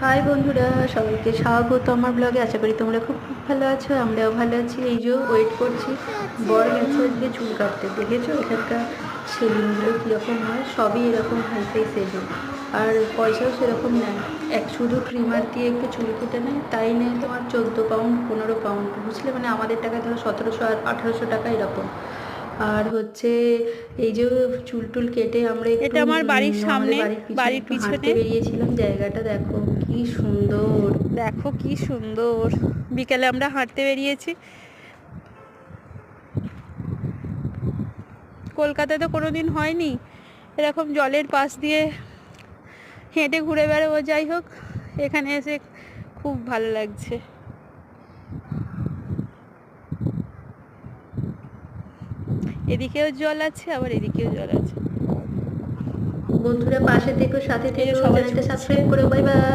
High বন্ধুরা, সবাইকে স্বাগত আমার ব্লগে। আশা করি তোমরা খুব খুব ভালো আছো, আমরাও ভালো আছি। এই যে ওয়েট করছি, বর গেছে আজকে চুল কাটতে। দেখেছো এখানকার সেলুনগুলো কীরকম হয়, সবই এরকম হাইফাই সেলুন, আর পয়সাও সেরকম নেয়। শুধু ট্রিমার দিয়ে একটু চুল কেটে নেয়, তাই নেয় তোমার 14 পাউন্ড 15 পাউন্ড, বুঝলে? মানে আমাদের টাকায় ধরো 1700 আর 1800 টাকা এরকম। আর হচ্ছে এই যে চুল টুল কেটে আমরা একটু এটা আমার বাড়ির আমাদের সামনে, বাড়ির পিছনে বাড়ির একটু হাঁটতে পিছনে। বেরিয়েছিলাম। জায়গাটা দেখো কি সুন্দর। দেখো কি সুন্দর, বিকেলে আমরা হাঁটতে বেরিয়েছি। কলকাতায় তো কোনোদিন হয়নি এরকম জলের পাশ দিয়ে হেঁটে ঘুরে বেড়াবো। যাই হোক, এখানে এসে খুব ভালো লাগছে। এদিকেও জল আছে, আবার এদিকেও জল আছে। বন্ধুরা পাশে থেকো, সাথে এই যে থেকো, সবাই চ্যানেলটা ছুটছে। সাবস্ক্রাইব করো। Bye bye.